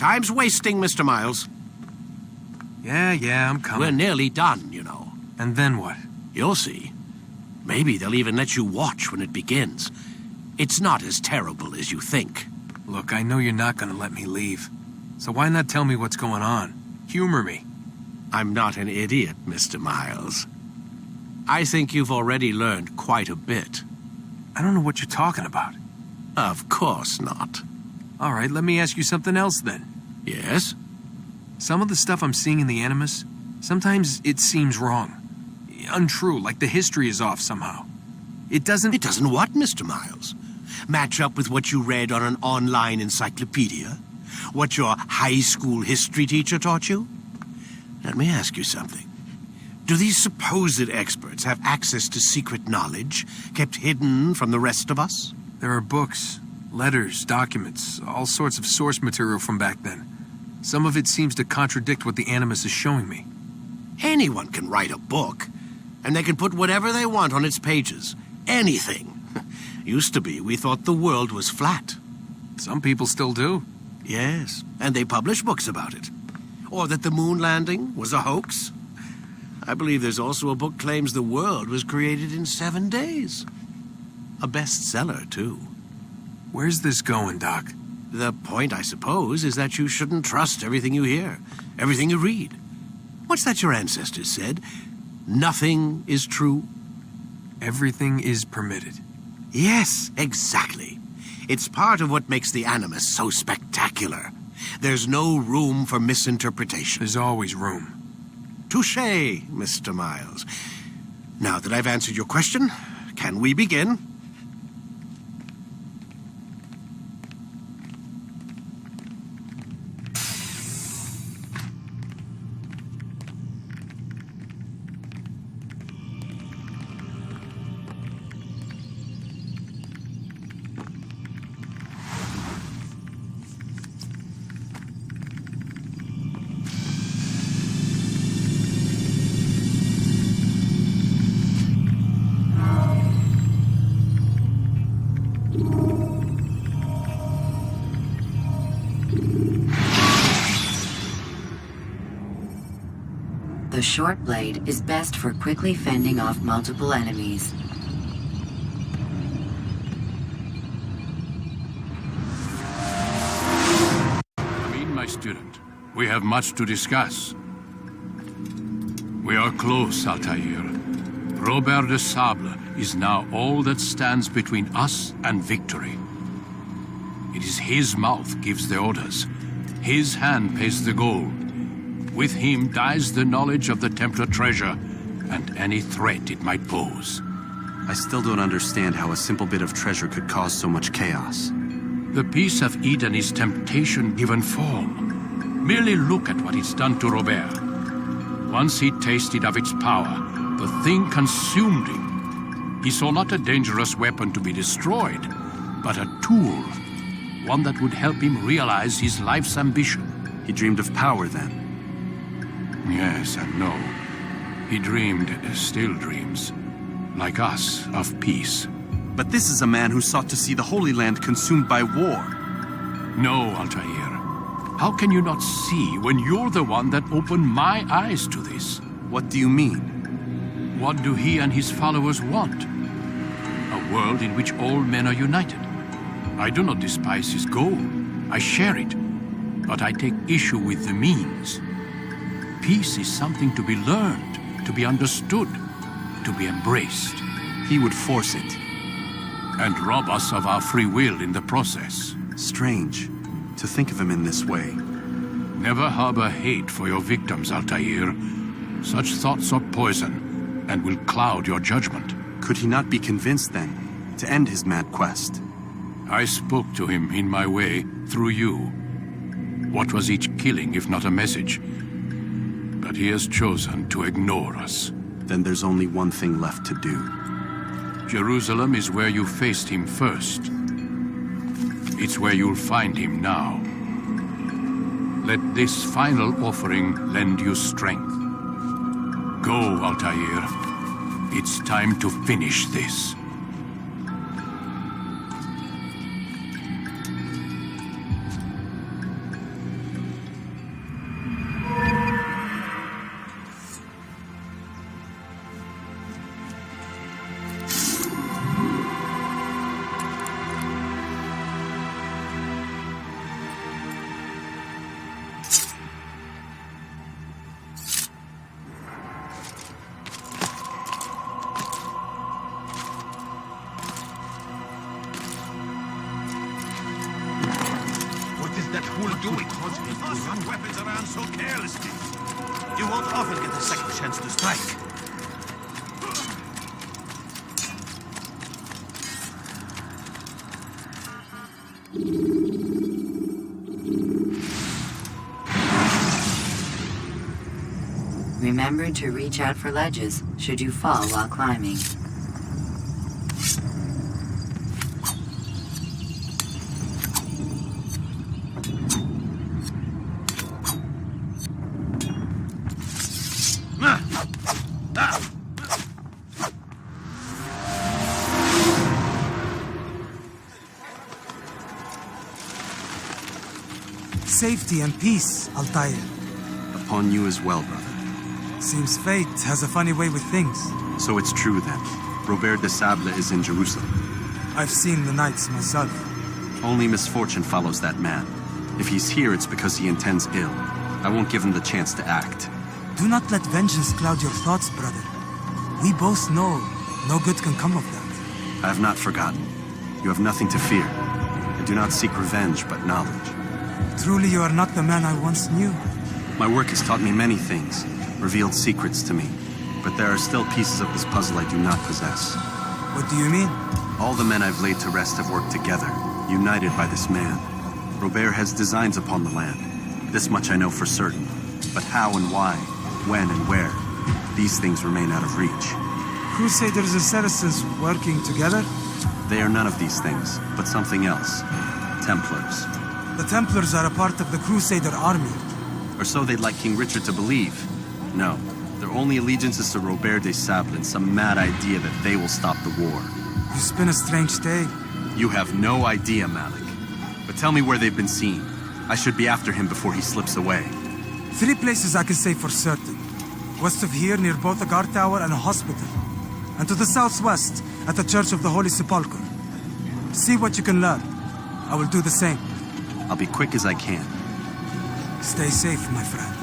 Time's wasting, Mr. Miles. Yeah, I'm coming. We're nearly done, you know. And then what? You'll see. Maybe they'll even let you watch when it begins. It's not as terrible as you think. Look, I know you're not gonna let me leave. So why not tell me what's going on? Humor me. I'm not an idiot, Mr. Miles. I think you've already learned quite a bit. I don't know what you're talking about. Of course not. All right, let me ask you something else then. Yes? Some of the stuff I'm seeing in the Animus, sometimes it seems wrong. Untrue, like the history is off somehow. It doesn't... It doesn't what, Mr. Miles? Match up with what you read on an online encyclopedia? What your high school history teacher taught you? Let me ask you something. Do these supposed experts have access to secret knowledge kept hidden from the rest of us? There are books, letters, documents, all sorts of source material from back then. Some of it seems to contradict what the Animus is showing me. Anyone can write a book, and they can put whatever they want on its pages. Anything. Used to be, we thought the world was flat. Some people still do. Yes, and they publish books about it. Or that the moon landing was a hoax. I believe there's also a book claims the world was created in 7 days. A bestseller, too. Where's this going, Doc? The point, I suppose, is that you shouldn't trust everything you hear, everything you read. What's that your ancestors said? Nothing is true? Everything is permitted. Yes, exactly. It's part of what makes the Animus so spectacular. There's no room for misinterpretation. There's always room. Touché, Mr. Miles. Now that I've answered your question, can we begin? The short blade is best for quickly fending off multiple enemies. Come in, my student. We have much to discuss. We are close, Altair. Robert de Sable is now all that stands between us and victory. It is his mouth gives the orders. His hand pays the gold. With him dies the knowledge of the Templar treasure and any threat it might pose. I still don't understand how a simple bit of treasure could cause so much chaos. The peace of Eden is temptation given form. Merely look at what it's done to Robert. Once he tasted of its power, the thing consumed him. He saw not a dangerous weapon to be destroyed, but a tool. One that would help him realize his life's ambition. He dreamed of power then. Yes and no. He dreamed, still dreams, like us, of peace. But this is a man who sought to see the Holy Land consumed by war. No, Altair. How can you not see when you're the one that opened my eyes to this? What do you mean? What do he and his followers want? A world in which all men are united. I do not despise his goal. I share it. But I take issue with the means. Peace is something to be learned, to be understood, to be embraced. He would force it. And rob us of our free will in the process. Strange, to think of him in this way. Never harbor hate for your victims, Altair. Such thoughts are poison, and will cloud your judgment. Could he not be convinced, then, to end his mad quest? I spoke to him in my way, through you. What was each killing, if not a message? But he has chosen to ignore us. Then there's only one thing left to do. Jerusalem is where you faced him first. It's where you'll find him now. Let this final offering lend you strength. Go, Altair. It's time to finish this. fool doing? Tossing weapons around so carelessly. You won't often get a second chance to strike. Remember to reach out for ledges should you fall while climbing. Safety and peace, Altair. Upon you as well, brother. Seems fate has a funny way with things. So it's true then. Robert de Sable is in Jerusalem. I've seen the knights myself. Only misfortune follows that man. If he's here, it's because he intends ill. I won't give him the chance to act. Do not let vengeance cloud your thoughts, brother. We both know no good can come of that. I have not forgotten. You have nothing to fear. I do not seek revenge, but knowledge. Truly, you are not the man I once knew. My work has taught me many things, revealed secrets to me. But there are still pieces of this puzzle I do not possess. What do you mean? All the men I've laid to rest have worked together, united by this man. Robert has designs upon the land. This much I know for certain. But how and why, when and where, these things remain out of reach. Crusaders and Saracens working together? They are none of these things, but something else. Templars. The Templars are a part of the Crusader army. Or so they'd like King Richard to believe. No, their only allegiance is to Robert de Sable and some mad idea that they will stop the war. You spin a strange tale. You have no idea, Malik. But tell me where they've been seen. I should be after him before he slips away. 3 places I can say for certain. West of here, near both a guard tower and a hospital. And to the southwest, at the Church of the Holy Sepulchre. See what you can learn. I will do the same. I'll be quick as I can. Stay safe, my friend.